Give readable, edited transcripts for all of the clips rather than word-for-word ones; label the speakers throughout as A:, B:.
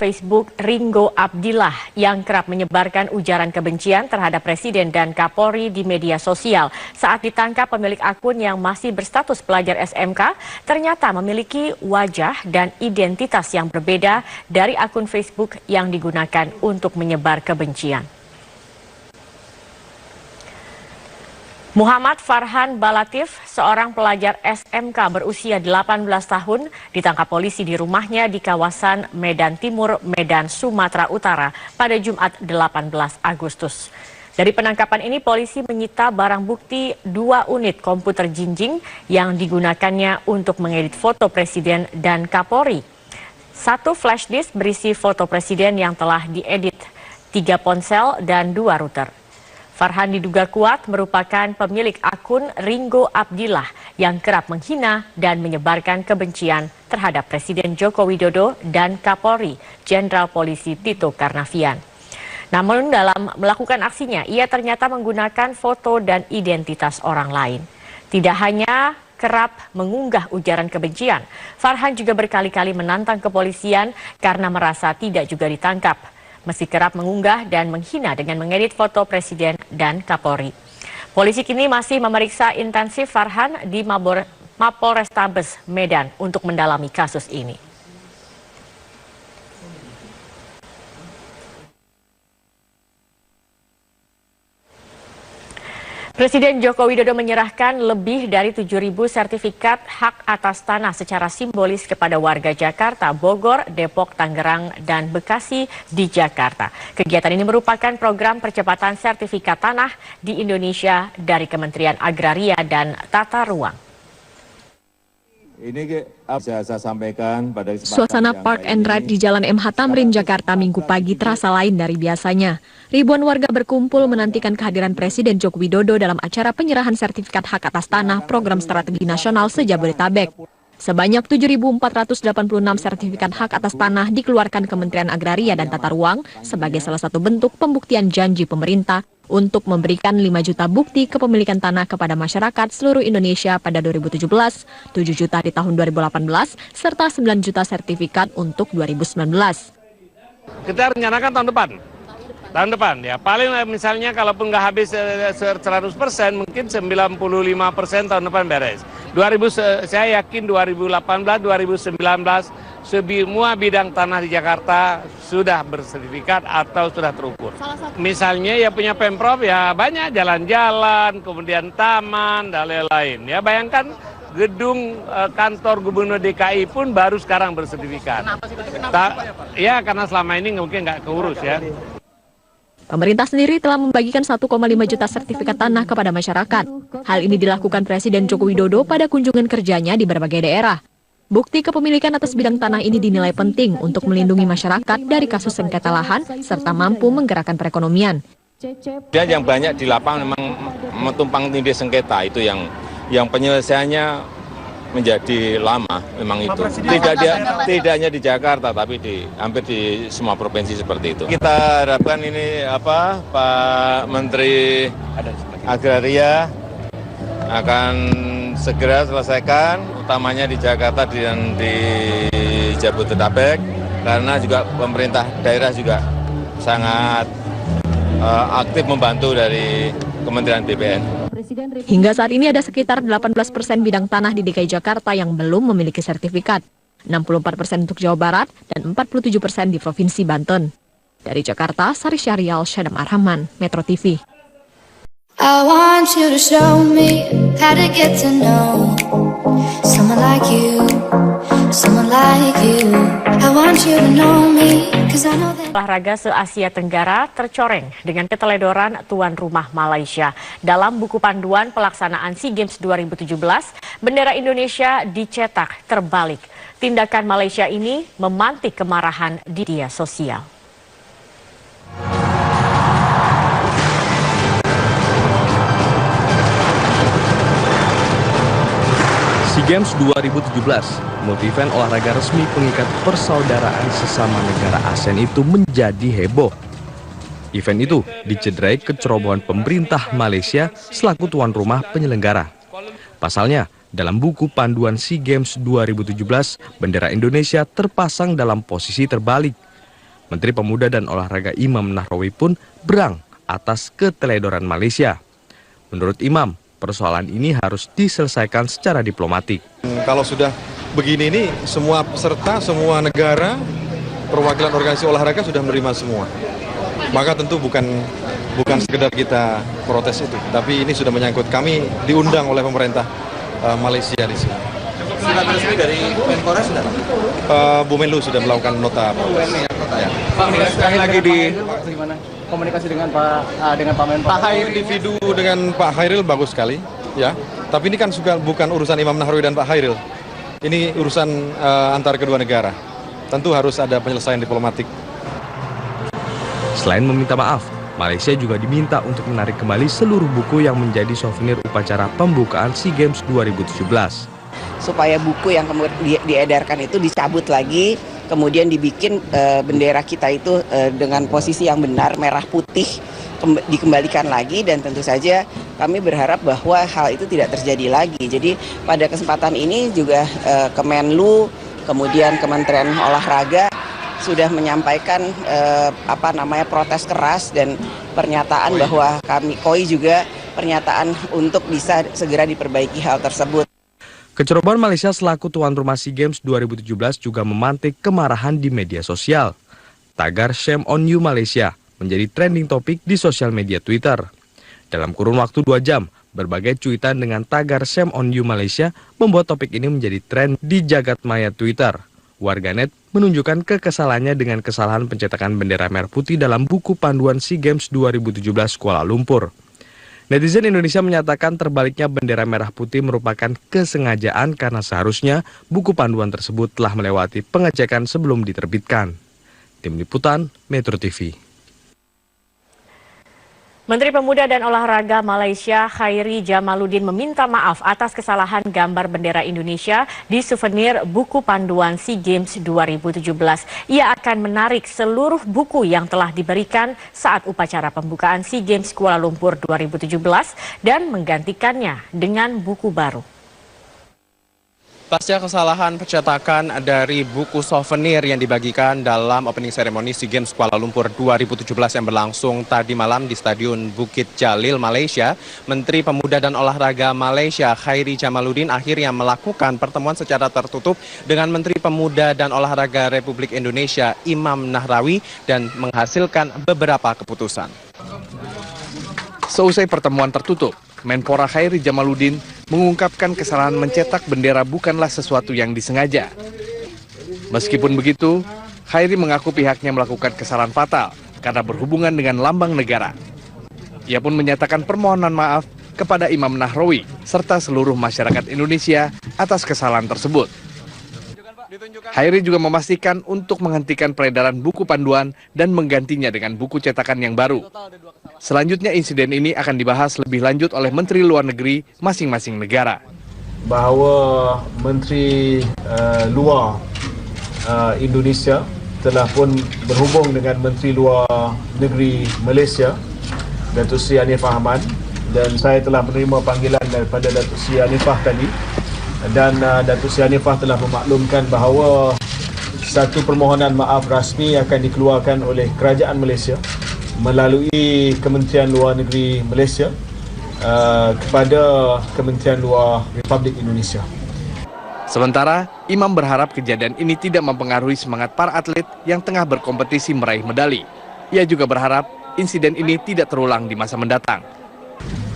A: Facebook Ringo Abdillah yang kerap menyebarkan ujaran kebencian terhadap Presiden dan Kapolri di media sosial. Saat ditangkap, pemilik akun yang masih berstatus pelajar SMK ternyata memiliki wajah dan identitas yang berbeda dari akun Facebook yang digunakan untuk menyebar kebencian. Muhammad Farhan Balatif, seorang pelajar SMK berusia 18 tahun, ditangkap polisi di rumahnya di kawasan Medan Timur, Medan, Sumatera Utara pada Jumat 18 Agustus. Dari penangkapan ini, polisi menyita barang bukti 2 unit komputer jinjing yang digunakannya untuk mengedit foto Presiden dan Kapolri. 1 flash disk berisi foto Presiden yang telah diedit, 3 ponsel, dan 2 router. Farhan diduga kuat merupakan pemilik akun Ringo Abdillah yang kerap menghina dan menyebarkan kebencian terhadap Presiden Joko Widodo dan Kapolri, Jenderal Polisi Tito Karnavian. Namun dalam melakukan aksinya, ia ternyata menggunakan foto dan identitas orang lain. Tidak hanya kerap mengunggah ujaran kebencian, Farhan juga berkali-kali menantang kepolisian karena merasa tidak juga ditangkap. Meski kerap mengunggah dan menghina dengan mengedit foto Presiden dan Kapolri. Polisi kini masih memeriksa intensif Farhan di Mapolrestabes Medan untuk mendalami kasus ini. Presiden Joko Widodo menyerahkan lebih dari 7.000 sertifikat hak atas tanah secara simbolis kepada warga Jakarta, Bogor, Depok, Tangerang, dan Bekasi di Jakarta. Kegiatan ini merupakan program percepatan sertifikat tanah di Indonesia dari Kementerian Agraria dan Tata Ruang.
B: Ini bisa saya sampaikan pada
C: suasana Park and Ride di Jalan MH Tamrin, Jakarta Minggu pagi terasa lain dari biasanya. Ribuan warga berkumpul menantikan kehadiran Presiden Joko Widodo dalam acara penyerahan sertifikat hak atas tanah program strategi nasional se-Jabodetabek. Sebanyak 7.486 sertifikat hak atas tanah dikeluarkan Kementerian Agraria dan Tata Ruang sebagai salah satu bentuk pembuktian janji pemerintah untuk memberikan 5 juta bukti kepemilikan tanah kepada masyarakat seluruh Indonesia pada 2017, 7 juta di tahun 2018, serta 9 juta sertifikat untuk 2019.
D: Kita rencanakan tahun depan ya, paling misalnya kalaupun nggak habis 100%, mungkin 95% tahun depan beres. Saya yakin 2018, 2019 semua bidang tanah di Jakarta sudah bersertifikat atau sudah terukur. Misalnya ya punya Pemprov ya banyak jalan-jalan, kemudian taman dan lain-lain. Ya bayangkan gedung kantor Gubernur DKI pun baru sekarang bersertifikat. Ya karena selama ini mungkin nggak keurus ya.
C: Pemerintah sendiri telah membagikan 1,5 juta sertifikat tanah kepada masyarakat. Hal ini dilakukan Presiden Joko Widodo pada kunjungan kerjanya di berbagai daerah. Bukti kepemilikan atas bidang tanah ini dinilai penting untuk melindungi masyarakat dari kasus sengketa lahan serta mampu menggerakkan perekonomian.
B: Dan yang banyak di lapangan memang tumpang tindih sengketa itu yang penyelesaiannya menjadi lama, memang itu. Tidak hanya di Jakarta, tapi hampir di semua provinsi seperti itu. Kita harapkan ini Pak Menteri Agraria akan segera selesaikan, utamanya di Jakarta dan di Jabodetabek, karena juga pemerintah daerah juga sangat aktif membantu dari Kementerian BPN.
C: Hingga saat ini ada sekitar 18% bidang tanah di DKI Jakarta yang belum memiliki sertifikat, 64% untuk Jawa Barat, dan 47% di Provinsi Banten. Dari Jakarta, Sari Syahrial, Syadam Arhaman, Metro TV.
E: I want you to show me how to get to know someone like you, someone like you. I want you to know me, 'cause I know that.
A: Olahraga se-Asia Tenggara tercoreng dengan keteledoran tuan rumah Malaysia. Dalam buku panduan pelaksanaan SEA Games 2017, bendera Indonesia dicetak terbalik. Tindakan Malaysia ini memantik kemarahan di media sosial.
F: SEA Games 2017, multi-event olahraga resmi pengikat persaudaraan sesama negara ASEAN itu menjadi heboh. Event itu dicederai kecerobohan pemerintah Malaysia selaku tuan rumah penyelenggara. Pasalnya, dalam buku panduan SEA Games 2017, bendera Indonesia terpasang dalam posisi terbalik. Menteri Pemuda dan Olahraga Imam Nahrawi pun berang atas keteledoran Malaysia. Menurut Imam, persoalan ini harus diselesaikan secara diplomatik.
G: Kalau sudah begini ini, semua peserta, semua negara, perwakilan organisasi olahraga sudah menerima semua. Maka tentu bukan sekedar kita protes itu, tapi ini sudah menyangkut kami diundang oleh pemerintah Malaysia di sini.
H: Surat resmi dari Menpora sudah?
G: Bu Menlu sudah melakukan nota protes. Ya.
H: Pak, sekali lagi di gimana komunikasi dengan Pak Menpora?
G: Pak Hairil, individu dengan Pak Hairil bagus sekali, ya. Tapi ini kan bukan urusan Imam Nahrawi dan Pak Hairil. Ini urusan antar kedua negara. Tentu harus ada penyelesaian diplomatik.
F: Selain meminta maaf, Malaysia juga diminta untuk menarik kembali seluruh buku yang menjadi souvenir upacara pembukaan SEA Games 2017.
I: Supaya buku yang kemudian diedarkan itu dicabut lagi, kemudian dibikin bendera kita itu dengan posisi yang benar, merah putih, dikembalikan lagi, dan tentu saja kami berharap bahwa hal itu tidak terjadi lagi. Jadi pada kesempatan ini juga Kemenlu, kemudian Kementerian Olahraga sudah menyampaikan protes keras dan pernyataan bahwa KOI juga pernyataan untuk bisa segera diperbaiki hal tersebut.
F: Kecerobohan Malaysia selaku tuan rumah SEA Games 2017 juga memantik kemarahan di media sosial. Tagar Shame on You Malaysia menjadi trending topik di sosial media Twitter. Dalam kurun waktu 2 jam, berbagai cuitan dengan tagar Shame on You Malaysia membuat topik ini menjadi tren di jagat maya Twitter. Warganet menunjukkan kekesalannya dengan kesalahan pencetakan bendera merah putih dalam buku panduan SEA Games 2017 Kuala Lumpur. Netizen Indonesia menyatakan terbaliknya bendera merah putih merupakan kesengajaan karena seharusnya buku panduan tersebut telah melewati pengecekan sebelum diterbitkan. Tim Liputan, Metro TV.
A: Menteri Pemuda dan Olahraga Malaysia Khairi Jamaluddin meminta maaf atas kesalahan gambar bendera Indonesia di souvenir buku panduan SEA Games 2017. Ia akan menarik seluruh buku yang telah diberikan saat upacara pembukaan SEA Games Kuala Lumpur 2017 dan menggantikannya dengan buku baru.
J: Pasca kesalahan pencetakan dari buku souvenir yang dibagikan dalam opening ceremony SEA Games Kuala Lumpur 2017 yang berlangsung tadi malam di Stadion Bukit Jalil, Malaysia, Menteri Pemuda dan Olahraga Malaysia Khairi Jamaluddin akhirnya melakukan pertemuan secara tertutup dengan Menteri Pemuda dan Olahraga Republik Indonesia Imam Nahrawi dan menghasilkan beberapa keputusan.
F: Seusai pertemuan tertutup, Menpora Khairi Jamaluddin mengungkapkan kesalahan mencetak bendera bukanlah sesuatu yang disengaja. Meskipun begitu, Khairi mengaku pihaknya melakukan kesalahan fatal karena berhubungan dengan lambang negara. Ia pun menyatakan permohonan maaf kepada Imam Nahrawi serta seluruh masyarakat Indonesia atas kesalahan tersebut. Khairi juga memastikan untuk menghentikan peredaran buku panduan dan menggantinya dengan buku cetakan yang baru. Selanjutnya insiden ini akan dibahas lebih lanjut oleh Menteri Luar Negeri masing-masing negara.
K: Bahawa Menteri Luar Indonesia telah pun berhubung dengan Menteri Luar Negeri Malaysia, Datuk Seri Hanifah Ahmad, dan saya telah menerima panggilan daripada Datuk Seri Hanifah tadi, dan Datuk Seri Hanifah telah memaklumkan bahawa satu permohonan maaf rasmi akan dikeluarkan oleh Kerajaan Malaysia melalui Kementerian Luar Negeri Malaysia kepada Kementerian Luar Republik Indonesia.
F: Sementara, Imam berharap kejadian ini tidak mempengaruhi semangat para atlet yang tengah berkompetisi meraih medali. Ia juga berharap insiden ini tidak terulang di masa mendatang.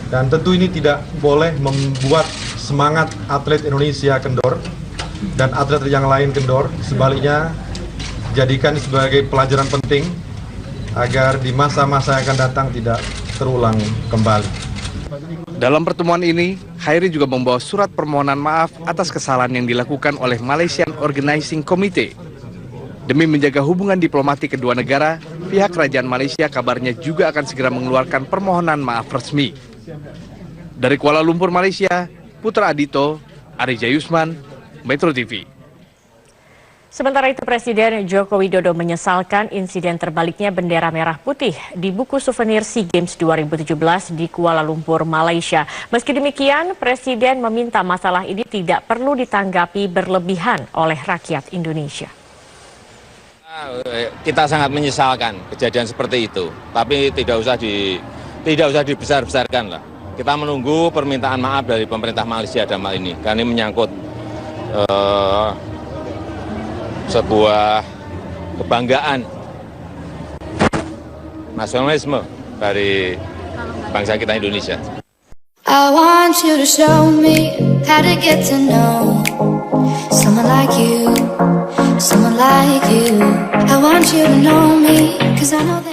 G: Dan tentu ini tidak boleh membuat semangat atlet Indonesia kendor dan atlet yang lain kendor. Sebaliknya, jadikan sebagai pelajaran penting agar di masa-masa yang akan datang tidak terulang kembali.
F: Dalam pertemuan ini, Khairi juga membawa surat permohonan maaf atas kesalahan yang dilakukan oleh Malaysian Organizing Committee. Demi menjaga hubungan diplomatik kedua negara, pihak kerajaan Malaysia kabarnya juga akan segera mengeluarkan permohonan maaf resmi. Dari Kuala Lumpur, Malaysia, Putra Adito, Arija Yusman, Metro TV.
A: Sementara itu Presiden Joko Widodo menyesalkan insiden terbaliknya bendera merah putih di buku souvenir SEA Games 2017 di Kuala Lumpur, Malaysia. Meski demikian, Presiden meminta masalah ini tidak perlu ditanggapi berlebihan oleh rakyat Indonesia.
B: Kita sangat menyesalkan kejadian seperti itu, tapi tidak usah dibesar-besarkan lah. Kita menunggu permintaan maaf dari pemerintah Malaysia dalam hal ini, karena ini menyangkut sebuah kebanggaan nasionalisme dari bangsa kita Indonesia.
E: I want you to show me how to get to know someone like you, someone like you. I want you to know me, 'cause I know that